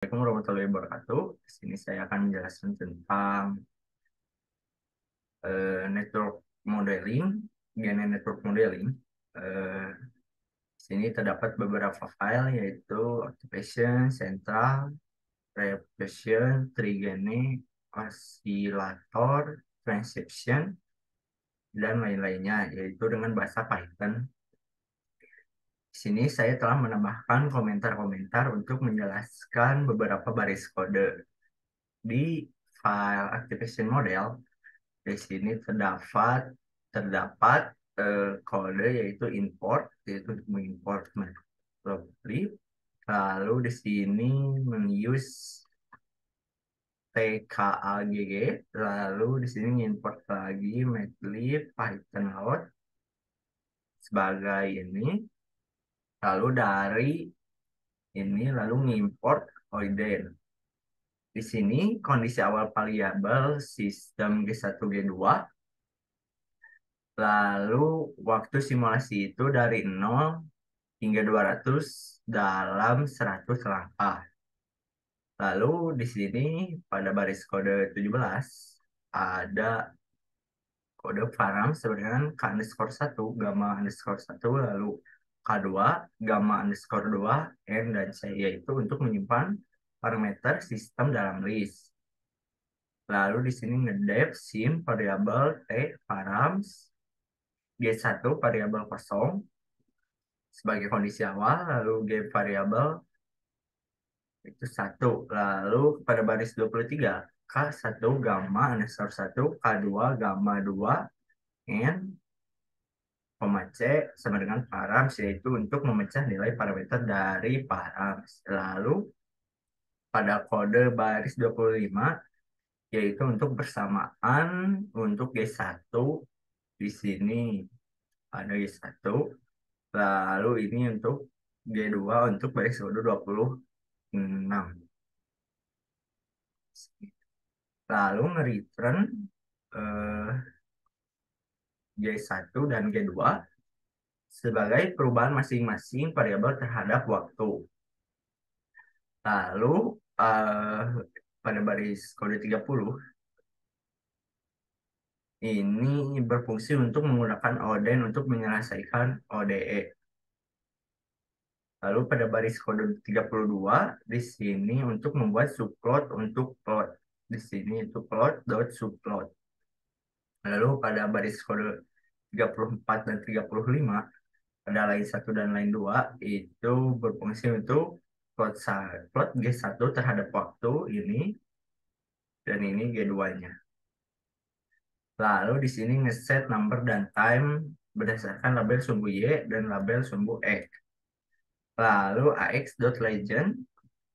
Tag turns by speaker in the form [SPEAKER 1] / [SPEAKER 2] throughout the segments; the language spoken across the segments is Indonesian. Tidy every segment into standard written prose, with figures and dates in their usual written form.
[SPEAKER 1] Assalamualaikum warahmatullahi wabarakatuh. Di sini saya akan menjelaskan tentang network modeling, GNN network modeling. Eh, di sini terdapat beberapa file yaitu activation, central, repression, trigene, oscillator, transception, dan lain-lainnya, yaitu dengan bahasa Python. Di sini saya telah menambahkan komentar-komentar untuk menjelaskan beberapa baris kode di file activation model. Di sini terdapat kode yaitu import, yaitu untuk mengimport matplotlib. Lalu di sini menguse tkaggg. Lalu di sini mengimport lagi matplotlib python load sebagai ini. Lalu dari ini lalu mengimport oiden. Di sini kondisi awal variabel sistem G1 G2. Lalu waktu simulasi itu dari 0 hingga 200 dalam 100 langkah. Lalu di sini pada baris kode 17 ada kode param dengan K underscore 1, gamma underscore 1, lalu K2, gamma underscore 2, N dan C, yaitu untuk menyimpan parameter sistem dalam list. Lalu di sini ngedep sim variabel T params G1 variabel kosong sebagai kondisi awal, lalu G variabel itu 1. Lalu pada baris 23, K1 gamma underscore 1, K2 gamma 2, N, koma C sama dengan params, yaitu untuk memecah nilai parameter dari params. Lalu pada kode baris 25, yaitu untuk bersamaan untuk G1, di sini ada G1. Lalu ini untuk G2 untuk baris kode 26. Lalu nge-return eh, G1 dan G2 sebagai perubahan masing-masing variabel terhadap waktu. Lalu eh, pada baris kode 30 ini berfungsi untuk menggunakan oden untuk menyelesaikan ODE. Lalu pada baris kode 32 di sini untuk membuat subplot untuk plot. Di sini itu plot.subplot. Lalu pada baris kode 34 dan 35 ada lain satu dan lain dua itu berfungsi untuk plot G1 terhadap waktu ini dan ini G2-nya. Lalu di sini ngeset number dan time berdasarkan label sumbu Y dan label sumbu X. Lalu ax.legend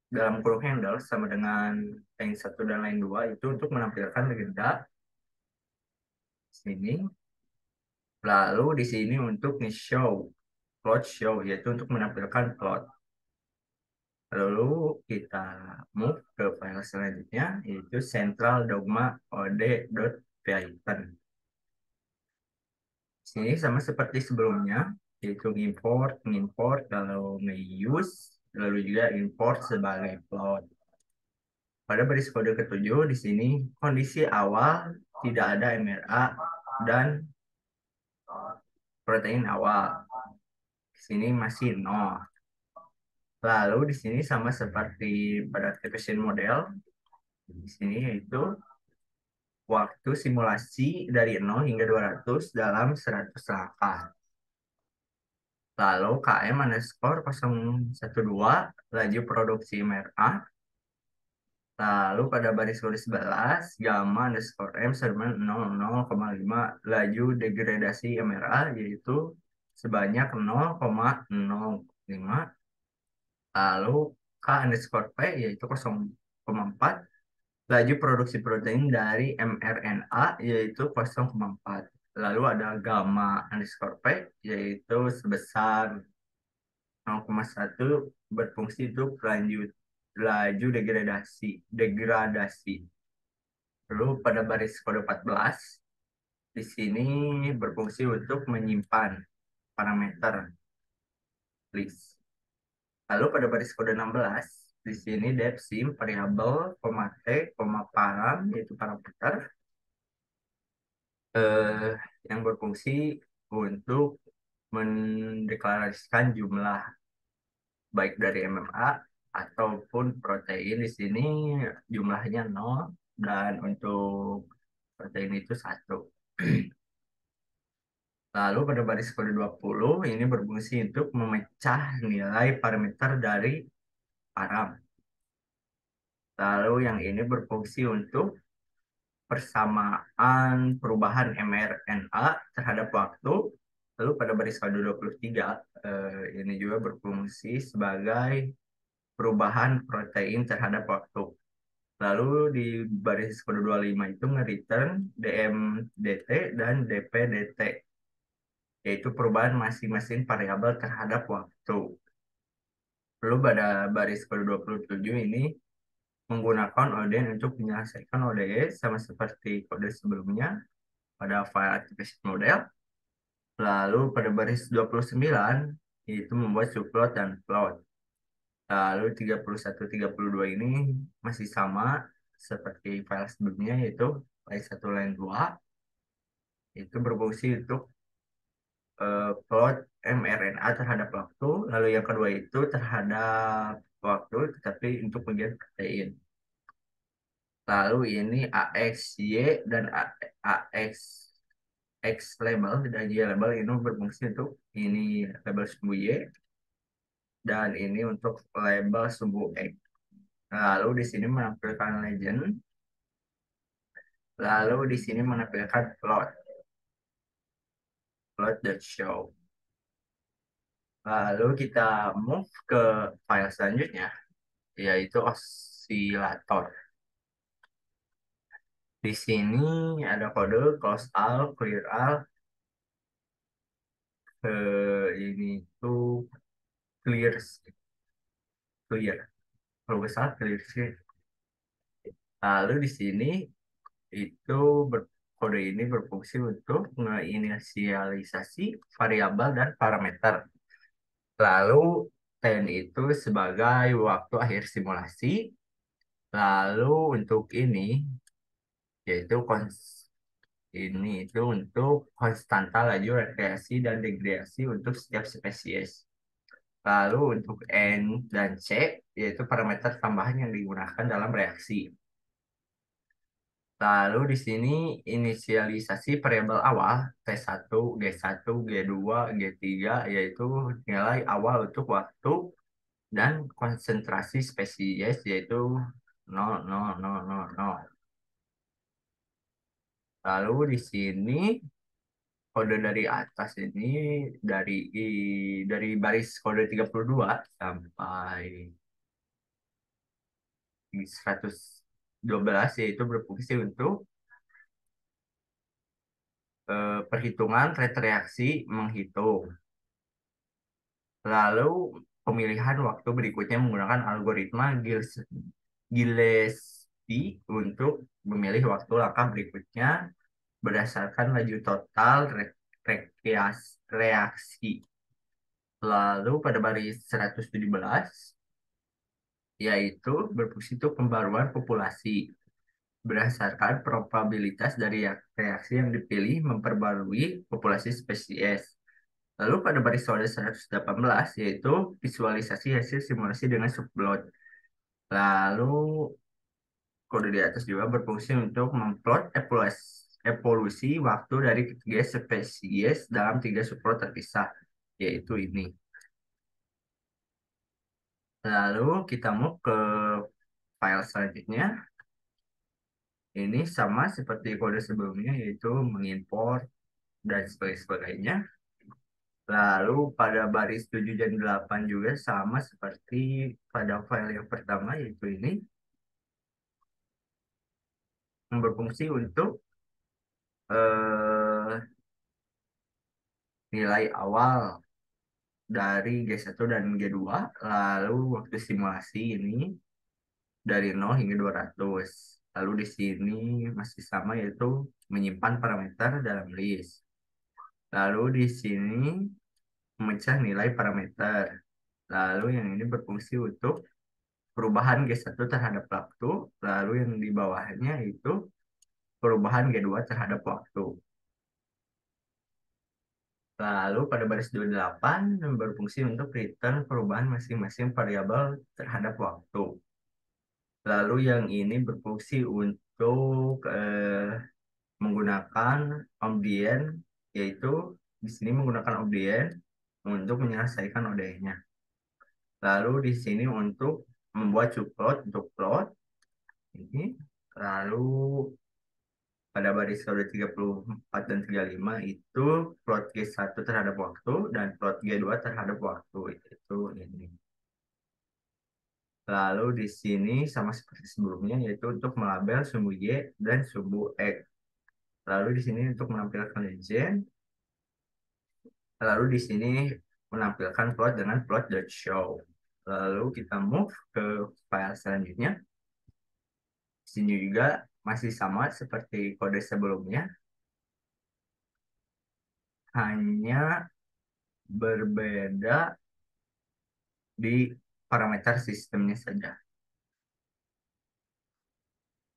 [SPEAKER 1] dalam kurung handle sama dengan lain satu dan lain dua itu untuk menampilkan legenda sini. Lalu di sini untuk nge-show plot show, yaitu untuk menampilkan plot. Lalu kita move ke file selanjutnya yaitu central dogma od.python. Sini sama seperti sebelumnya yaitu import, kalau nge-use lalu juga import sebagai plot. Pada baris kode ketujuh di sini kondisi awal tidak ada MRA dan protein awal. Di sini masih 0. Lalu di sini sama seperti pada activation model, di sini yaitu waktu simulasi dari 0 hingga 200 dalam 100 langkah. Lalu KM underscore 012 laju produksi MRA. Lalu pada baris kode 11 gamma underscore M sama 00,5 laju degradasi MRA yaitu sebanyak 0,05. Lalu K underscore P yaitu 0,4 laju produksi protein dari mRNA yaitu 0,4. Lalu ada gamma underscore P yaitu sebesar 0,1 berfungsi untuk laju degradasi. Lalu pada baris kode 14 di sini berfungsi untuk menyimpan parameter list. Lalu pada baris kode 16 Di sini dep sim, variabel, koma t, koma param, yaitu parameter eh, yang berfungsi untuk mendeklarasikan jumlah baik dari MMA ataupun protein. Di sini jumlahnya nol dan untuk protein itu satu. Lalu pada baris kode 20 ini berfungsi untuk memecah nilai parameter dari param. Lalu yang ini berfungsi untuk persamaan perubahan mRNA terhadap waktu. Lalu pada baris kode 23 ini juga berfungsi sebagai perubahan protein terhadap waktu. Lalu di baris kode 25 itu nge-return DMDT dan DPDT, yaitu perubahan masing-masing variabel terhadap waktu. Lalu pada baris kode 27 ini menggunakan ODEN untuk menyelesaikan ODE sama seperti kode sebelumnya pada file activation model. Lalu pada baris 29 itu membuat subplot dan plot. Lalu 31-32 ini masih sama seperti file sebelumnya, yaitu line 1 line 2 itu berfungsi untuk plot mRNA terhadap waktu. Lalu yang kedua itu terhadap waktu tetapi untuk bagian protein. Lalu ini AXY dan AX X label dan Y label ini berfungsi untuk ini label sumbu Y dan ini untuk label sumbu X. Lalu di sini menampilkan legend. Lalu di sini menampilkan plot.show. Lalu kita move ke file selanjutnya, yaitu osilator. Di sini ada kode close all, clear all. Ini tuh clear, clear. Kalau nggak salah clear sih. Lalu di sini itu kode ini berfungsi untuk menginisialisasi variabel dan parameter. Lalu ten itu sebagai waktu akhir simulasi. Lalu untuk ini yaitu ini itu untuk konstanta laju rekreasi dan degradasi untuk setiap spesies. Lalu untuk N dan C yaitu parameter tambahan yang digunakan dalam reaksi. Lalu di sini inisialisasi variabel awal T1, G1, G2, G3 yaitu nilai awal untuk waktu dan konsentrasi spesies yaitu 0,0000. Lalu di sini kode dari atas ini dari dari baris kode 32 sampai 112 yaitu berfungsi untuk perhitungan rate reaksi menghitung. Lalu pemilihan waktu berikutnya menggunakan algoritma Gillespie untuk memilih waktu langkah berikutnya berdasarkan laju total reaksi. Lalu pada baris 117 yaitu berfungsi untuk pembaruan populasi berdasarkan probabilitas dari reaksi yang dipilih memperbarui populasi spesies. Lalu pada baris kode 118 yaitu visualisasi hasil simulasi dengan subplot. Lalu kode di atas juga berfungsi untuk memplot evolusi waktu dari ketiga spesies dalam tiga subplot terpisah, yaitu ini. Lalu kita mau ke file selanjutnya. Ini sama seperti kode sebelumnya, yaitu mengimport dan sebagainya. Lalu pada baris 7 dan 8 juga sama seperti pada file yang pertama, yaitu ini. Yang berfungsi untuk eh, nilai awal dari G1 dan G2, lalu waktu simulasi ini dari 0 hingga 200. Lalu di sini masih sama yaitu menyimpan parameter dalam list. Lalu di sini memecah nilai parameter. Lalu yang ini berfungsi untuk perubahan G1 terhadap waktu, lalu yang di bawahnya itu perubahan G2 terhadap waktu. Lalu pada baris 28 berfungsi untuk return perubahan masing-masing variabel terhadap waktu. Lalu yang ini berfungsi untuk menggunakan ambient, yaitu di sini menggunakan ambient untuk menyelesaikan ODE-nya. Lalu di sini untuk membuat subplot untuk plot ini. Lalu pada baris kode 34 dan 35 itu plot G1 terhadap waktu dan plot G2 terhadap waktu. Itu ini. Lalu di sini sama seperti sebelumnya yaitu untuk melabel sumbu Y dan sumbu X. Lalu di sini untuk menampilkan legend. Lalu di sini menampilkan plot dengan plot.show. Lalu kita move ke file selanjutnya. Di sini juga masih sama seperti kode sebelumnya. Hanya berbeda di parameter sistemnya saja.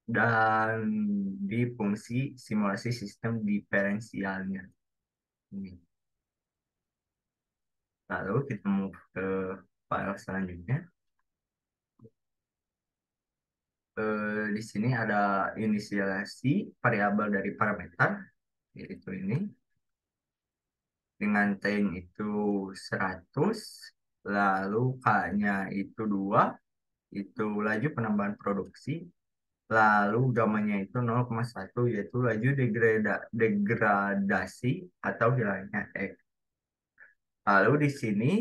[SPEAKER 1] Dan di fungsi simulasi sistem diferensialnya. Ini. Lalu kita move ke file selanjutnya. Di sini ada inisialisasi variabel dari parameter, yaitu ini. Dengan time itu 100, lalu K-nya itu 2, itu laju penambahan produksi, lalu gamanya itu 0,1, yaitu laju degradasi atau hilangnya X. Lalu di sini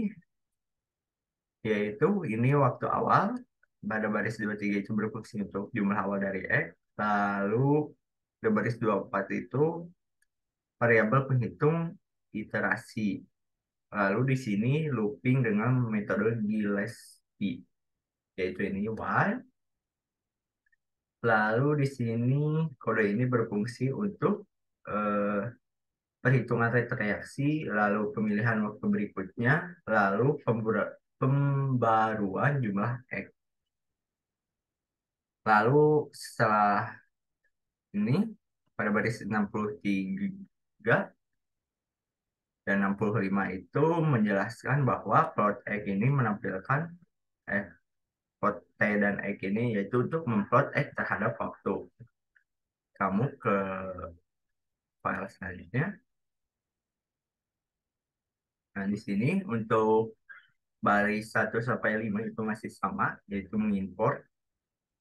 [SPEAKER 1] yaitu ini waktu awal pada baris 23 itu berfungsi untuk jumlah awal dari X. Lalu di baris 24 itu variabel penghitung iterasi. Lalu di sini looping dengan metode Gillespie, yaitu ini while. Lalu di sini kode ini berfungsi untuk eh, perhitungan rate reaksi, lalu pemilihan waktu berikutnya, lalu pembaruan jumlah X. Lalu setelah ini pada baris 63 dan 65 itu menjelaskan bahwa plot X ini menampilkan plot T dan X ini yaitu untuk memplot X terhadap waktu. Kamu ke file selanjutnya. Nah, di sini untuk baris 1 sampai 5 itu masih sama, yaitu mengimport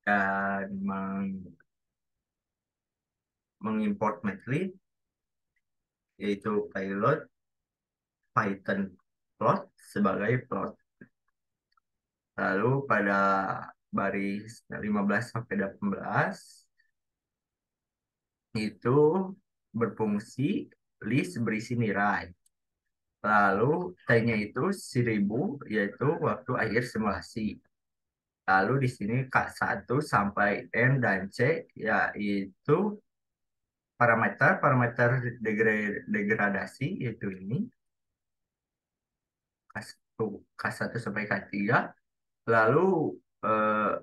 [SPEAKER 1] dan mengimport method, yaitu payload Python plot sebagai plot. Lalu pada baris 15 sampai 18 itu berfungsi list berisi nilai. Lalu T-nya itu 1000 yaitu waktu akhir simulasi. Lalu di sini K1 sampai N dan C yaitu parameter degradasi yaitu ini K1, K1 sampai K3. Lalu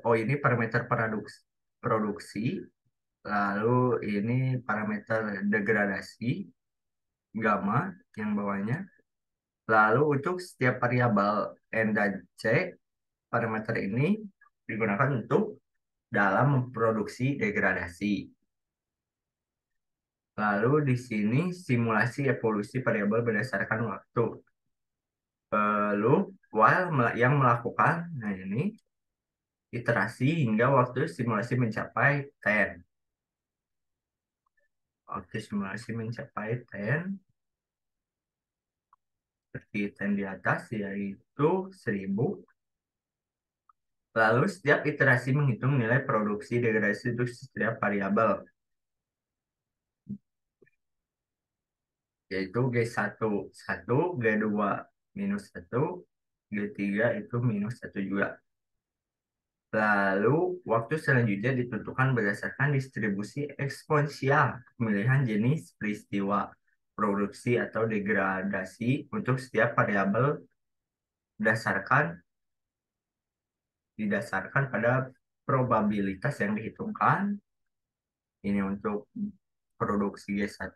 [SPEAKER 1] oh ini parameter produksi. Lalu ini parameter degradasi gamma yang bawahnya. Lalu untuk setiap variabel N dan C, parameter ini digunakan untuk dalam memproduksi degradasi. Lalu di sini simulasi evolusi variabel berdasarkan waktu. Lalu while yang melakukan, nah ini iterasi hingga waktu simulasi mencapai 10. Waktu simulasi mencapai 10 seperti 10 di atas yaitu 1000. Lalu setiap iterasi menghitung nilai produksi degradasi untuk setiap variabel, yaitu G1 1, G2 minus 1, G3 itu minus 1 juga. Lalu waktu selanjutnya ditentukan berdasarkan distribusi eksponensial pemilihan jenis peristiwa produksi atau degradasi untuk setiap variabel berdasarkan didasarkan pada probabilitas yang dihitungkan. Ini untuk produksi G1,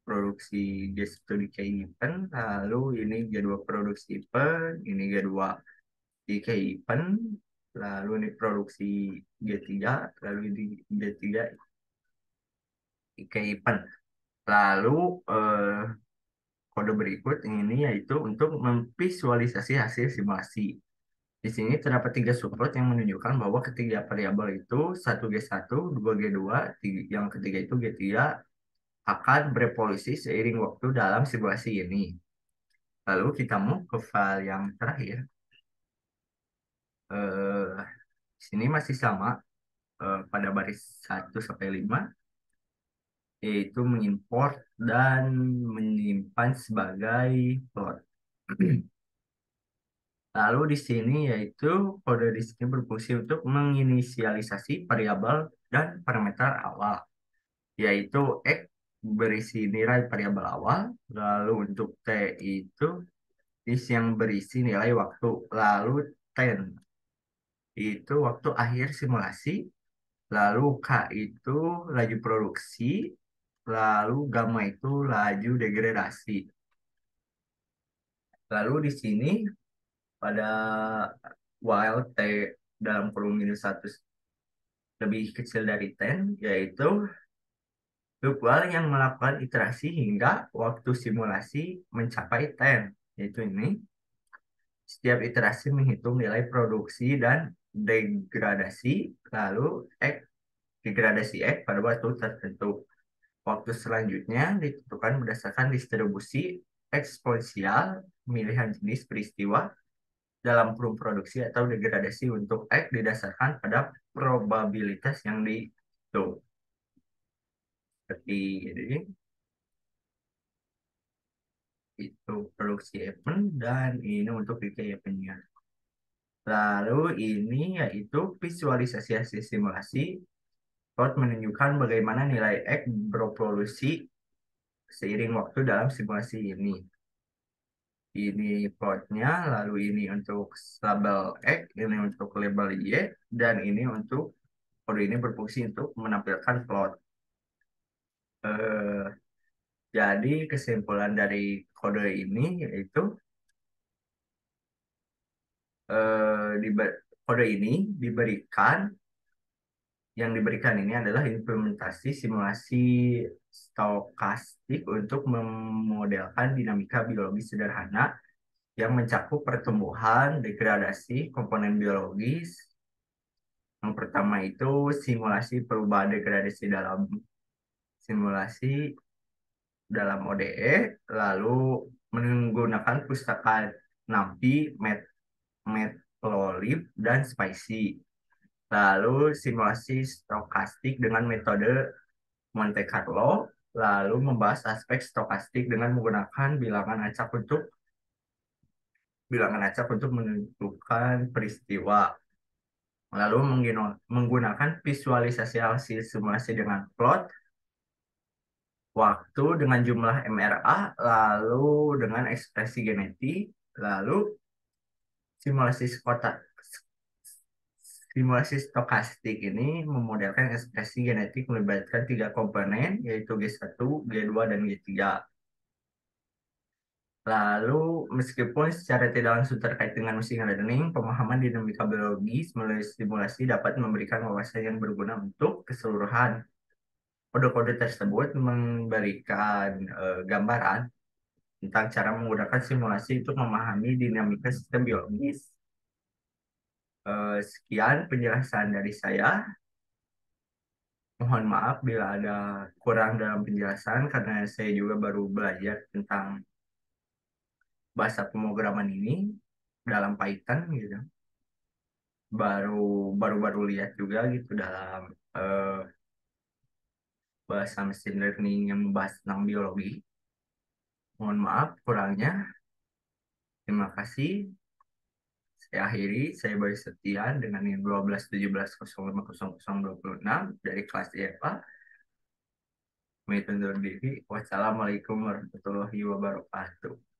[SPEAKER 1] produksi G1 di K-Event, lalu ini G2 produksi event, ini G2 di K-Event, lalu ini produksi G3, lalu ini G3 di K-Event. Lalu kode berikut ini yaitu untuk memvisualisasi hasil simulasi. Di sini terdapat tiga subplot yang menunjukkan bahwa ketiga variabel itu satu G1, dua G2, yang ketiga itu G3 akan berevolusi seiring waktu dalam simulasi ini. Lalu kita mau ke file yang terakhir. Eh, di sini masih sama pada baris 1 sampai 5, yaitu mengimport dan menyimpan sebagai plot. Lalu di sini yaitu kode di sini berfungsi untuk menginisialisasi variabel dan parameter awal, yaitu X berisi nilai variabel awal, lalu untuk T itu is yang berisi nilai waktu, lalu 10 itu waktu akhir simulasi, lalu K itu laju produksi, lalu gamma itu laju degradasi. Lalu di sini pada while T dalam kurung minus 1 lebih kecil dari 10, yaitu loop while yang melakukan iterasi hingga waktu simulasi mencapai 10, yaitu ini. Setiap iterasi menghitung nilai produksi dan degradasi, lalu X degradasi X pada waktu tertentu. Waktu selanjutnya ditentukan berdasarkan distribusi eksponensial pemilihan jenis peristiwa dalam kurun produksi atau degradasi untuk X didasarkan pada probabilitas yang dihitung. Seperti ini, itu produksi event dan ini untuk decay eventnya. Lalu ini yaitu visualisasi hasil simulasi. Plot menunjukkan bagaimana nilai X berevolusi seiring waktu dalam simulasi ini. Ini plotnya, lalu ini untuk label X, ini untuk label Y, dan ini untuk kode ini berfungsi untuk menampilkan plot. Eh, jadi kesimpulan dari kode ini yaitu kode ini diberikan yang diberikan ini adalah implementasi simulasi stokastik untuk memodelkan dinamika biologis sederhana yang mencakup pertumbuhan, degradasi, komponen biologis. Yang pertama itu simulasi perubahan degradasi simulasi dalam ODE, lalu menggunakan pustaka NumPy, Matplotlib, dan Spicy. Lalu simulasi stokastik dengan metode Monte Carlo, lalu membahas aspek stokastik dengan menggunakan bilangan acak untuk menentukan peristiwa. Lalu menggunakan visualisasi hasil simulasi dengan plot, waktu dengan jumlah MRA, lalu dengan ekspresi genetik, lalu simulasi simulasi stokastik ini memodelkan ekspresi genetik melibatkan tiga komponen, yaitu G1, G2, dan G3. Lalu, meskipun secara tidak langsung terkait dengan machine learning, pemahaman dinamika biologis melalui simulasi dapat memberikan wawasan yang berguna untuk keseluruhan. Kode-kode tersebut memberikan gambaran tentang cara menggunakan simulasi untuk memahami dinamika sistem biologis. Sekian penjelasan dari saya. Mohon maaf bila ada kurang dalam penjelasan karena saya juga baru belajar tentang bahasa pemrograman ini dalam Python gitu. Baru-baru lihat juga gitu dalam eh, bahasa machine learning yang membahas tentang biologi. Mohon maaf kurangnya. Terima kasih. Saya akhiri, saya Bayu Setian dengan yang 12 17 05 00 26 dari kelas IFA. Kami undur diri. Wassalamualaikum warahmatullahi wabarakatuh.